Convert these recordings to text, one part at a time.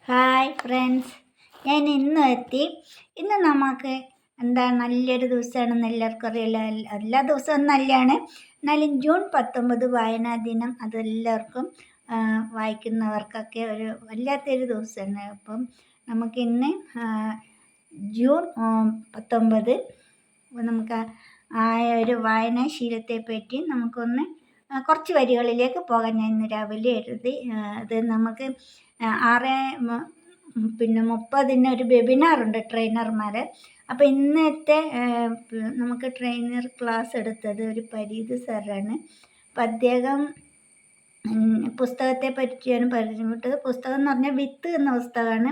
Hi friends, ഞാൻ ഇന്നും എത്തി. ഇന്ന് നമുക്ക് നല്ലൊരു ദിവസമാണെന്ന് എല്ലാവർക്കും അറിയില്ല. എല്ലാ ദിവസവും നല്ലതാണ്. എന്നാലും ജൂൺ 19 വായനാ ദിനം അതെല്ലാവർക്കും വായിക്കുന്നവർക്കൊക്കെ ഒരു വല്ലാത്തൊരു ദിവസമാണ്. അപ്പം നമുക്കിന്ന് ജൂൺ 19 നമുക്ക് ആ ഒരു വായനാശീലത്തെ പറ്റി നമുക്കൊന്ന് കുറച്ച് വരികളിലേക്ക് പോകാൻ ഞാൻ ഇന്ന് രാവിലെ എഴുതി. അത് നമുക്ക് 6:30 ഒരു വെബിനാറുണ്ട് ട്രെയിനർമാർ. അപ്പോൾ ഇന്നത്തെ നമുക്ക് ട്രെയിനർ ക്ലാസ് എടുത്തത് ഒരു പരീത് സാറാണ്. അപ്പം അദ്ദേഹം പുസ്തകത്തെ പറ്റിയാണ് പരിചയപ്പെട്ടത്. പുസ്തകം എന്ന് പറഞ്ഞാൽ വിത്ത് എന്ന പുസ്തകമാണ്.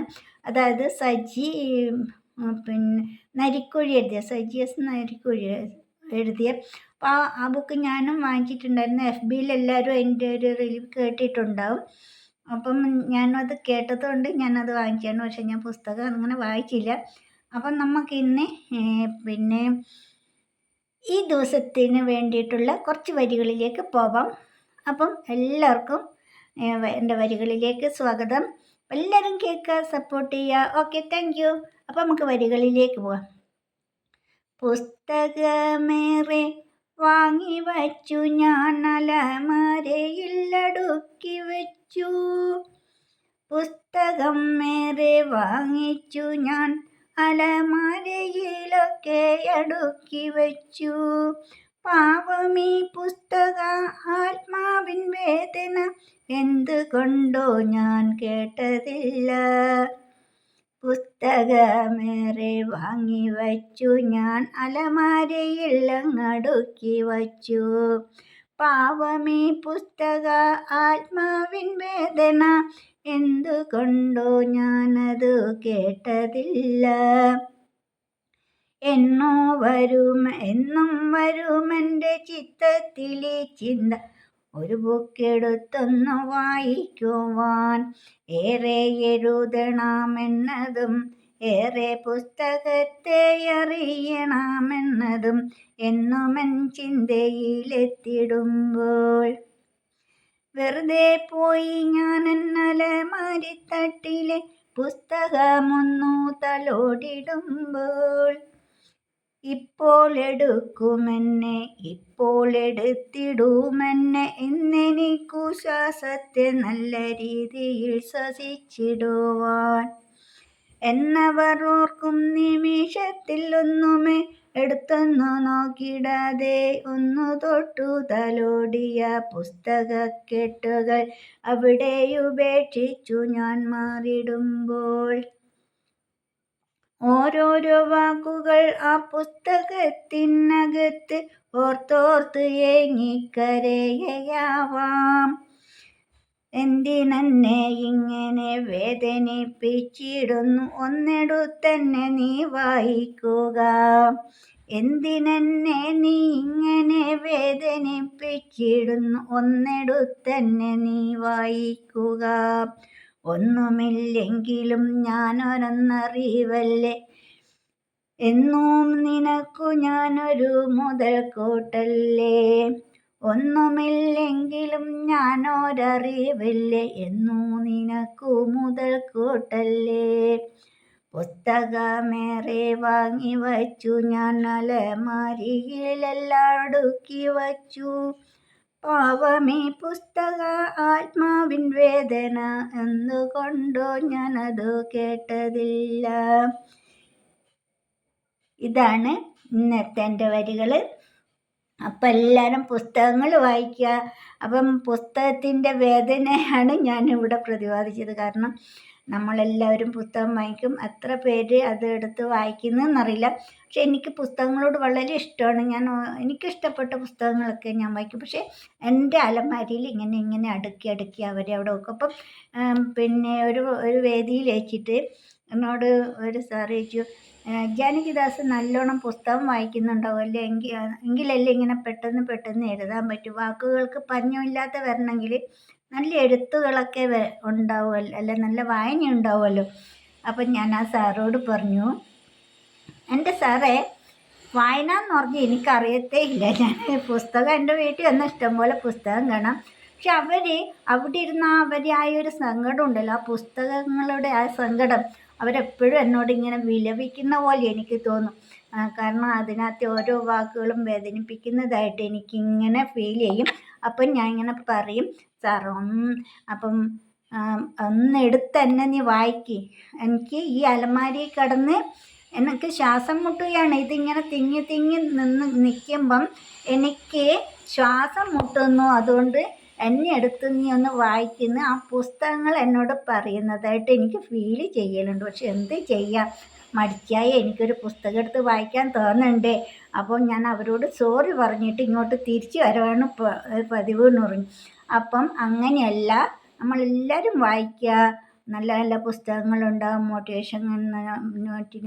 അതായത് സജി നരിക്കുഴി എഴുതിയ നരിക്കുഴി എഴുതിയ. അപ്പോൾ ആ ബുക്ക് ഞാനും വാങ്ങിച്ചിട്ടുണ്ടായിരുന്നു. FBയിൽ എല്ലാവരും അതിൻ്റെ ഒരു റിവ്യൂ കേട്ടിട്ടുണ്ടാവും. അപ്പം ഞാനത് കേട്ടതുകൊണ്ട് ഞാനത് വാങ്ങിച്ചാണ്. പക്ഷെ ഞാൻ പുസ്തകം അങ്ങനെ വായിച്ചില്ല. അപ്പം നമുക്കിന്ന് ഈ ദിവസത്തിന് വേണ്ടിയിട്ടുള്ള കുറച്ച് വരികളിലേക്ക് പോവാം. അപ്പം എല്ലാവർക്കും എൻ്റെ വരികളിലേക്ക് സ്വാഗതം. എല്ലാവരും കേൾക്കുക, സപ്പോർട്ട് ചെയ്യുക. Okay, thank you. അപ്പം നമുക്ക് വരികളിലേക്ക് പോവാം. പുസ്തകമേറെ വാങ്ങി വച്ചു ഞാൻ അലമാരയിൽ അടുക്കി വച്ചു. പുസ്തകം മേറെ വാങ്ങിച്ചു ഞാൻ അലമാരയിലൊക്കെ അടുക്കി വച്ചു. പാവമീ പുസ്തക ആത്മാവിൻ വേദന എന്തുകൊണ്ടോ ഞാൻ കേട്ടതില്ല. പുസ്തകമേറെ വാങ്ങി വച്ചു ഞാൻ അലമാരയിൽ അങ്ങടുക്കി വച്ചു. പാവമീ പുസ്തക ആത്മാവിൻ വേദന എന്തുകൊണ്ടോ ഞാനത് കേട്ടതില്ല. എന്നും വരുമെൻ്റെ ചിത്തത്തിലെ ചിന്ത ഒരു ബുക്കെടുത്തൊന്നു വായിക്കുവാൻ. ഏറെ എഴുതണമെന്നതും ഏറെ പുസ്തകത്തെ അറിയണമെന്നതും എന്നുമെൻ ചിന്തയിലെത്തിടുമ്പോൾ വെറുതെ പോയി ഞാൻ അലമാരിത്തട്ടിലെ പുസ്തകമൊന്നു തലോടിടുമ്പോൾ. ഇപ്പോൾ എടുത്തിടുമെന്നെ എന്നെനിക്കു ശ്വാസത്തെ നല്ല രീതിയിൽ ശ്വസിച്ചിടുവാൻ. എന്നവർ ഓർക്കും നിമിഷത്തിൽ ഒന്നുമേ എടുത്തൊന്നു നോക്കിടാതെ ഒന്നു തൊട്ടു തലോടിയ പുസ്തകക്കെട്ടുകൾ അവിടെ ഉപേക്ഷിച്ചു ഞാൻ മാറിടുമ്പോൾ. ഓരോരോ വാക്കുകൾ ആ പുസ്തകത്തിനകത്ത് ഓർത്തോർത്ത് ഏങ്ങിക്കരയാവാം. എന്തിനെന്നെ ഇങ്ങനെ വേദനിപ്പിച്ചിടുന്നു ഒന്നെടുത്തന്നെ നീ വായിക്കുക. എന്തിനെന്നെ നീ ഇങ്ങനെ വേദനിപ്പിച്ചിടുന്നു ഒന്നെടുത്തന്നെ നീ വായിക്കുക. ഒന്നുമില്ലെങ്കിലും ഞാനൊരറിവല്ലേ എന്നും നിനക്കു ഞാനൊരു മുതൽക്കൂട്ടല്ലേ. ഒന്നുമില്ലെങ്കിലും ഞാനൊരറിവില്ലേ എന്നും നിനക്കു മുതൽക്കൂട്ടല്ലേ. പുസ്തകമേറെ വാങ്ങി വച്ചു ഞാൻ അലമാരിയിലെല്ലാം അടുക്കി വച്ചു. പാവമീ പുസ്തക ആത്മാവിൻ വേദന എന്തുകൊണ്ടോ ഞാനത് കേട്ടതില്ല. ഇതാണ് ഇന്നത്തെ എൻ്റെ വരികൾ. അപ്പം എല്ലാവരും പുസ്തകങ്ങൾ വായിക്കുക. അപ്പം പുസ്തകത്തിൻ്റെ വേദനയാണ് ഞാനിവിടെ പ്രതിപാദിച്ചത്. കാരണം നമ്മളെല്ലാവരും പുസ്തകം വായിക്കും. എത്ര പേര് അത് എടുത്ത് വായിക്കുന്നതെന്നറിയില്ല. പക്ഷെ എനിക്ക് പുസ്തകങ്ങളോട് വളരെ ഇഷ്ടമാണ്. എനിക്കിഷ്ടപ്പെട്ട പുസ്തകങ്ങളൊക്കെ ഞാൻ വായിക്കും. പക്ഷേ എൻ്റെ അലമാരിയിൽ ഇങ്ങനെ അടുക്കി അവരെ അവിടെ വെക്കും. അപ്പം ഒരു വേദിയിൽ വെച്ചിട്ട് എന്നോട് ഒരു സാറ് ചോദിച്ചു, ജാനകിദാസ് നല്ലോണം പുസ്തകം വായിക്കുന്നുണ്ടാവുമല്ലേ, എങ്കിലല്ലേ ഇങ്ങനെ പെട്ടെന്ന് എഴുതാൻ പറ്റും. വാക്കുകൾക്ക് പഞ്ഞമില്ലാത്ത വരണമെങ്കിൽ നല്ല എഴുത്തുകളൊക്കെ ഉണ്ടാവുമല്ലോ, അല്ല നല്ല വായന ഉണ്ടാവുമല്ലോ. അപ്പം ഞാൻ ആ സാറോട് പറഞ്ഞു, എൻ്റെ സാറേ, വായന എന്ന് പറഞ്ഞാൽ എനിക്കറിയത്തേ ഇല്ല. ഞാൻ പുസ്തകം എൻ്റെ വീട്ടിൽ വന്ന ഇഷ്ടംപോലെ പുസ്തകം കാണാം. പക്ഷെ അവിടെ ഇരുന്ന ആ ഒരു സങ്കടം ഉണ്ടല്ലോ, ആ പുസ്തകങ്ങളുടെ ആ സങ്കടം അവരെപ്പോഴും എന്നോട് ഇങ്ങനെ വിലപിക്കുന്ന പോലെ എനിക്ക് തോന്നും. കാരണം അതിനകത്തെ ഓരോ വാക്കുകളും വേദനിപ്പിക്കുന്നതായിട്ട് എനിക്കിങ്ങനെ ഫീൽ ചെയ്യും. അപ്പം ഞാൻ ഇങ്ങനെ പറയും, സാർ അപ്പം ഒന്നെടുത്ത് തന്നെ നീ വായിക്ക്. എനിക്ക് ഈ അലമാരിയിൽ കിടന്ന് എനിക്ക് ശ്വാസം മുട്ടുകയാണ്. ഇതിങ്ങനെ തിങ്ങി തിങ്ങി നിൽക്കുമ്പം എനിക്ക് ശ്വാസം മുട്ടുന്നു. അതുകൊണ്ട് എന്നെ എടുത്ത് നീ ഒന്ന് വായിക്കുന്ന ആ പുസ്തകങ്ങൾ എന്നോട് പറയുന്നതായിട്ട് എനിക്ക് ഫീൽ ചെയ്യലുണ്ട്. പക്ഷെ എന്ത് ചെയ്യാം, മടിക്കായി എനിക്കൊരു പുസ്തകം എടുത്ത് വായിക്കാൻ തോന്നുന്നുണ്ട്. അപ്പോൾ ഞാൻ അവരോട് സോറി പറഞ്ഞിട്ട് ഇങ്ങോട്ട് തിരിച്ചു വരവാണ് പതിവ് എന്ന് പറഞ്ഞു. അപ്പം അങ്ങനെയല്ല, നമ്മളെല്ലാവരും വായിക്കുക. നല്ല നല്ല പുസ്തകങ്ങളുണ്ടാകും, മോട്ടിവേഷൻ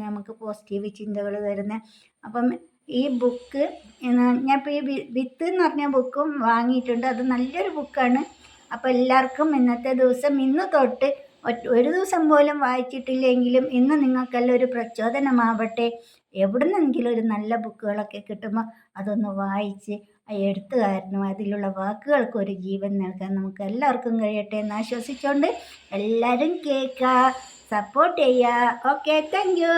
നമുക്ക് പോസിറ്റീവ് ചിന്തകൾ തരുന്നത്. അപ്പം ഈ ബുക്ക് ഞാനിപ്പോൾ ഈ വിത്ത് എന്ന് പറഞ്ഞ ബുക്കും വാങ്ങിയിട്ടുണ്ട്. അത് നല്ലൊരു ബുക്കാണ്. അപ്പോൾ എല്ലാവർക്കും ഇന്നത്തെ ദിവസം ഇന്ന് തൊട്ട് ഒരു ദിവസം പോലും വായിച്ചിട്ടില്ലെങ്കിലും ഇന്ന് നിങ്ങൾക്കെല്ലാം ഒരു പ്രചോദനമാവട്ടെ. എവിടുന്നെങ്കിലും ഒരു നല്ല ബുക്കുകളൊക്കെ കിട്ടുമ്പോൾ അതൊന്ന് വായിച്ച് ആ എഴുത്തുകാരനും അതിലുള്ള വാക്കുകൾക്ക് ഒരു ജീവൻ നൽകാൻ നമുക്ക് എല്ലാവർക്കും കഴിയട്ടെ എന്ന് ആശ്വസിച്ചുകൊണ്ട് എല്ലാവരും കേൾക്കുക, സപ്പോർട്ട് ചെയ്യുക. Okay, thank you.